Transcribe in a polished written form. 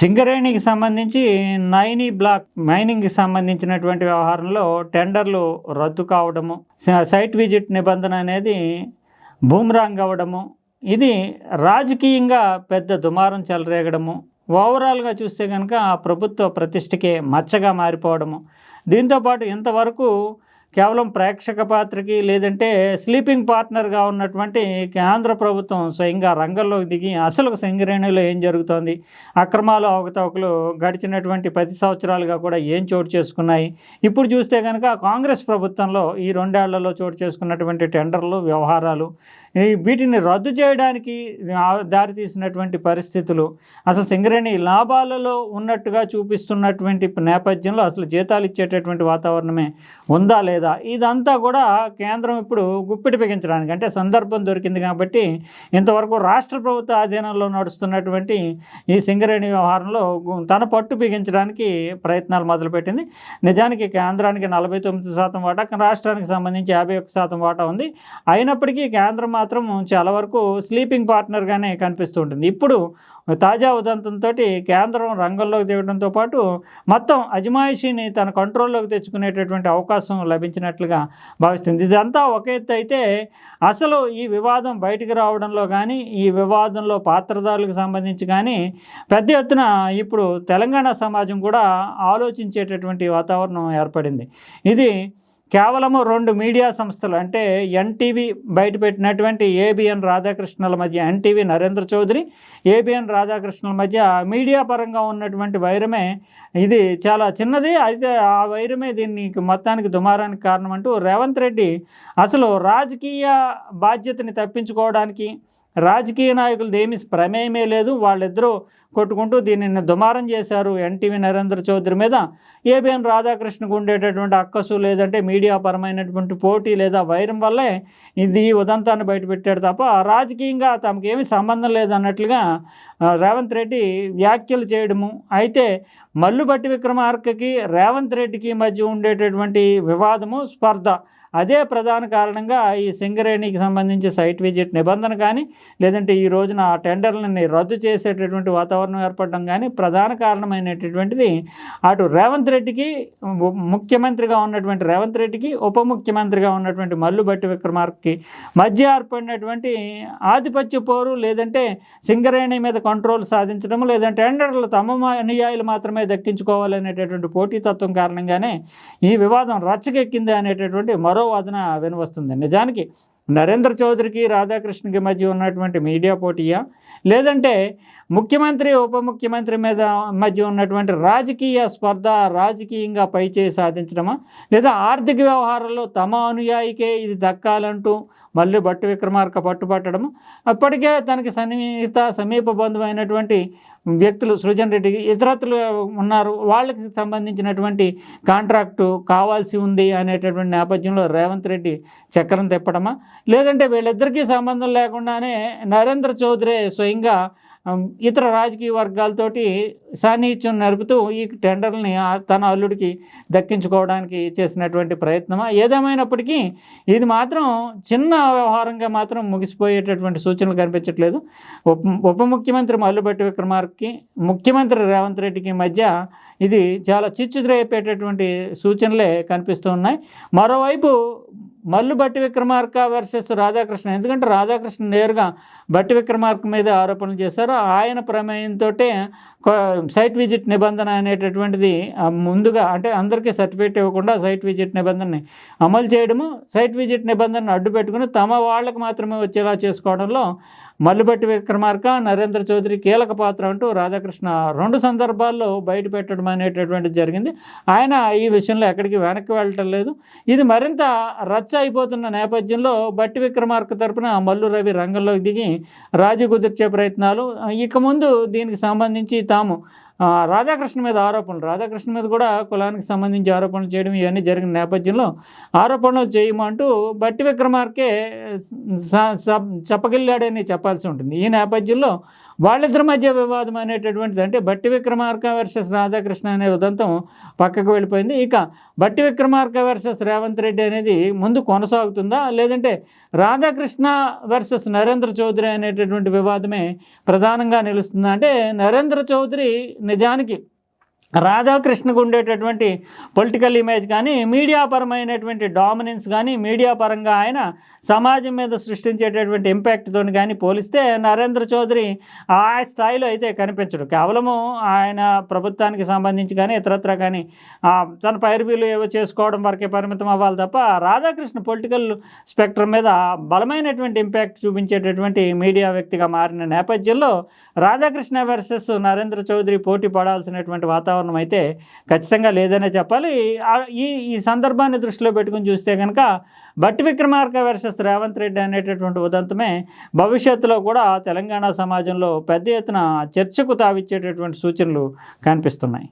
సింగరేణికి సంబంధించి నైని బ్లాక్ మైనింగ్కి సంబంధించినటువంటి వ్యవహారంలో టెండర్లు రద్దు కావడము, సైట్ విజిట్ నిబంధన అనేది బూమరాంగ్ అవ్వడము, ఇది రాజకీయంగా పెద్ద దుమారం చెలరేగడము, ఓవరాల్గా చూస్తే కనుక ప్రభుత్వ ప్రతిష్టకే మచ్చగా మారిపోవడము. దీంతోపాటు ఇంతవరకు కేవలం ప్రేక్షక పాత్రకి లేదంటే స్లీపింగ్ పార్ట్నర్గా ఉన్నటువంటి కేంద్ర ప్రభుత్వం స్వయంగా రంగంలోకి దిగి అసలు సింగరేణిలో ఏం జరుగుతోంది, అక్రమాలు అవకతవకలు గడిచినటువంటి 10 సంవత్సరాలుగా కూడా ఏం చోటు చేసుకున్నాయి, ఇప్పుడు చూస్తే కనుక కాంగ్రెస్ ప్రభుత్వంలో ఈ 2 ఏళ్లలో చోటు చేసుకున్నటువంటి టెండర్లు వ్యవహారాలు, వీటిని రద్దు చేయడానికి దారితీసినటువంటి పరిస్థితులు, అసలు సింగరేణి లాభాలలో ఉన్నట్టుగా చూపిస్తున్నటువంటి నేపథ్యంలో అసలు జీతాలు ఇచ్చేటటువంటి వాతావరణమే ఉందా లేదా, ఇదంతా కూడా కేంద్రం ఇప్పుడు గుప్పిటి బిగించడానికి అంటే సందర్భం దొరికింది కాబట్టి ఇంతవరకు రాష్ట్ర ప్రభుత్వ ఆధీనంలో నడుస్తున్నటువంటి ఈ సింగరేణి వ్యవహారంలో తన పట్టు బిగించడానికి ప్రయత్నాలు మొదలుపెట్టింది. నిజానికి కేంద్రానికి 49% వాటా, రాష్ట్రానికి సంబంధించి 51% వాటా ఉంది. అయినప్పటికీ కేంద్రం మాత్రం చాలా వరకు స్లీపింగ్ పార్ట్నర్గానే కనిపిస్తుంటుంది. ఇప్పుడు తాజా ఉదంతంతో కేంద్రం రంగంలోకి దిగడంతో పాటు మొత్తం అజమాయిషీని తన కంట్రోల్లోకి తెచ్చుకునేటటువంటి అవకాశం లభించినట్లుగా భావిస్తుంది. ఇదంతా ఒక ఎత్తు అయితే అసలు ఈ వివాదం బయటికి రావడంలో కానీ, ఈ వివాదంలో పాత్రదారులకు సంబంధించి కానీ పెద్ద ఎత్తున ఇప్పుడు తెలంగాణ సమాజం కూడా ఆలోచించేటటువంటి వాతావరణం ఏర్పడింది. ఇది కేవలము 2 మీడియా సంస్థలు అంటే ఎన్టీవీ బయటపెట్టినటువంటి ఏబిఎన్ రాధాకృష్ణల మధ్య, ఎన్టీవీ నరేంద్ర చౌదరి, ఏబిఎన్ రాధాకృష్ణల మధ్య మీడియా పరంగా ఉన్నటువంటి వైరమే ఇది చాలా చిన్నది. అయితే ఆ వైరమే దీన్ని మొత్తానికి దుమారానికి కారణం అంటూ రేవంత్ రెడ్డి అసలు రాజకీయ బాధ్యతని తప్పించుకోవడానికి రాజకీయ నాయకులది ఏమీ ప్రమేయమే లేదు, వాళ్ళిద్దరూ కొట్టుకుంటూ దీనిని దుమారం చేశారు ఎన్టీవీ నరేంద్ర చౌదరి మీద. ఏబిఎన్ రాధాకృష్ణకు ఉండేటటువంటి అక్కసు లేదంటే మీడియా పరమైనటువంటి పోటీ లేదా వైరం వల్లే ఇది ఉదంతాన్ని బయటపెట్టాడు తప్ప రాజకీయంగా తమకేమీ సంబంధం లేదన్నట్లుగా రేవంత్ రెడ్డి వ్యాఖ్యలు చేయడము. అయితే మల్లుబట్టి విక్రమార్కకి రేవంత్ రెడ్డికి మధ్య ఉండేటటువంటి వివాదము, స్పర్ధ, అదే ప్రధాన కారణంగా ఈ సింగరేణికి సంబంధించి సైట్ విజిట్ నిబంధన కానీ లేదంటే ఈ రోజున ఆ టెండర్లని రద్దు చేసేటటువంటి వాతావరణం ఏర్పడడం కానీ ప్రధాన కారణమైనటువంటిది అటు రేవంత్ రెడ్డికి, ముఖ్యమంత్రిగా ఉన్నటువంటి రేవంత్ రెడ్డికి, ఉప ముఖ్యమంత్రిగా ఉన్నటువంటి మల్లుబట్టి విక్రమార్కకి మధ్య ఏర్పడినటువంటి ఆధిపత్య పోరు, లేదంటే సింగరేణి మీద కంట్రోల్ సాధించడం, లేదంటే టెండర్లు తమ అనుయాయులు మాత్రమే దక్కించుకోవాలనేటటువంటి పోటీతత్వం కారణంగానే ఈ వివాదం రచ్చకెక్కింది అనేటటువంటి మరో వాదన వినవస్తుంది. నిజానికి నరేంద్ర చౌదరికి రాధాకృష్ణకి మధ్య ఉన్నటువంటి మీడియా పోటీయా, లేదంటే ముఖ్యమంత్రి ఉప ముఖ్యమంత్రి మధ్య ఉన్నటువంటి రాజకీయ స్పర్ధ, రాజకీయంగా పైచేయి సాధించడమా, లేదా ఆర్థిక వ్యవహారాల్లో తమ అనుయాయికే ఇది దక్కాలంటూ మళ్ళీ బట్టి విక్రమార్క పట్టుపట్టడము, అప్పటికే తనకి సమీప బంధువైనటువంటి వ్యక్తులు సృజన్ రెడ్డి, ఇతరత్రులు ఉన్నారు, వాళ్ళకి సంబంధించినటువంటి కాంట్రాక్టు కావాల్సి ఉంది అనేటటువంటి నేపథ్యంలో రేవంత్ రెడ్డి చక్రం తిప్పడమా, లేదంటే వీళ్ళిద్దరికీ సంబంధం లేకుండానే నరేంద్ర చౌదరి స్వయంగా ఇతర రాజకీయ వర్గాలతోటి సాన్నిహిత్యం నడుపుతూ ఈ టెండర్లని తన అల్లుడికి దక్కించుకోవడానికి చేసినటువంటి ప్రయత్నమా, ఏదేమైనప్పటికీ ఇది మాత్రం చిన్న వ్యవహారంగా మాత్రం ముగిసిపోయేటటువంటి సూచనలు కనిపించట్లేదు. ఉప ముఖ్యమంత్రి మల్లుబట్టి విక్రమార్కకి, ముఖ్యమంత్రి రేవంత్ రెడ్డికి మధ్య ఇది చాలా చిచ్చుద్రేపేటటువంటి సూచనలే కనిపిస్తూ ఉన్నాయి. మరోవైపు మల్లుబట్టి విక్రమార్క వర్సెస్ రాధాకృష్ణ, ఎందుకంటే రాధాకృష్ణ నేరుగా బట్టి విక్రమార్క మీద ఆరోపణలు చేశారు. ఆయన ప్రమేయంతో సైట్ విజిట్ నిబంధన అనేటటువంటిది ముందుగా అంటే అందరికీ సర్టిఫికేట్ ఇవ్వకుండా సైట్ విజిట్ నిబంధనని అమలు చేయడము, సైట్ విజిట్ నిబంధనను అడ్డు పెట్టుకుని తమ వాళ్ళకు మాత్రమే వచ్చేలా చేసుకోవడంలో మల్లుబట్టి విక్రమార్క, నరేంద్ర చౌదరి కీలక పాత్ర అంటూ రాధాకృష్ణ 2 సందర్భాల్లో బయట పెట్టడం అనేటటువంటిది జరిగింది. ఆయన ఈ విషయంలో ఎక్కడికి వెనక్కి వెళ్ళటం లేదు. ఇది మరింత రచ్చ అయిపోతున్న నేపథ్యంలో బట్టి విక్రమార్క తరపున మల్లు రవి రంగంలోకి దిగి రాజీ కుదిర్చే ప్రయత్నాలు, ఇక ముందు దీనికి సంబంధించి తాము రాధాకృష్ణ మీద ఆరోపణలు, రాధాకృష్ణ మీద కూడా కులానికి సంబంధించి ఆరోపణలు చేయడం ఇవన్నీ జరిగిన నేపథ్యంలో ఆరోపణలు చేయమంటూ బట్టి విక్రమార్కే చెప్పగిల్లాడని చెప్పాల్సి ఉంటుంది. ఈ నేపథ్యంలో వాళ్ళిద్దరి మధ్య వివాదం అనేటటువంటిది, అంటే బట్టి విక్రమార్క వర్సెస్ రాధాకృష్ణ అనే ఉదంతం పక్కకు వెళ్ళిపోయింది. ఇక బట్టి విక్రమార్క వర్సెస్ రేవంత్ రెడ్డి అనేది ముందు కొనసాగుతుందా, లేదంటే రాధాకృష్ణ వర్సెస్ నరేంద్ర చౌదరి అనేటటువంటి వివాదమే ప్రధానంగా నిలుస్తుందా? అంటే నరేంద్ర చౌదరి నిజానికి రాధాకృష్ణకు ఉండేటటువంటి పొలిటికల్ ఇమేజ్ కానీ, మీడియా పరమైనటువంటి డామినెన్స్ కానీ, మీడియా పరంగా ఆయన సమాజం మీద సృష్టించేటటువంటి ఇంపాక్ట్తో కానీ పోలిస్తే నరేంద్ర చౌదరి ఆ స్థాయిలో అయితే కనిపించడు. కేవలము ఆయన ప్రభుత్వానికి సంబంధించి కానీ ఇతరత్ర కానీ తన పైరువీలు ఏవో చేసుకోవడం వరకే పరిమితం అవ్వాలి తప్ప, రాధాకృష్ణ పొలిటికల్ స్పెక్ట్రమ్ మీద బలమైనటువంటి ఇంపాక్ట్ చూపించేటటువంటి మీడియా వ్యక్తిగా మారిన నేపథ్యంలో రాధాకృష్ణ వర్సెస్ నరేంద్ర చౌదరి పోటీ పడాల్సినటువంటి వాతావరణం అయితే ఖచ్చితంగా లేదనే చెప్పాలి. ఈ సందర్భాన్ని దృష్టిలో పెట్టుకుని చూస్తే కనుక బట్టి విక్రమార్క వర్సెస్ రేవంత్ రెడ్డి అనేటటువంటి ఉదంతమే భవిష్యత్తులో కూడా తెలంగాణ సమాజంలో పెద్ద ఎత్తున చర్చకు తావిచ్చేటటువంటి సూచనలు కనిపిస్తున్నాయి.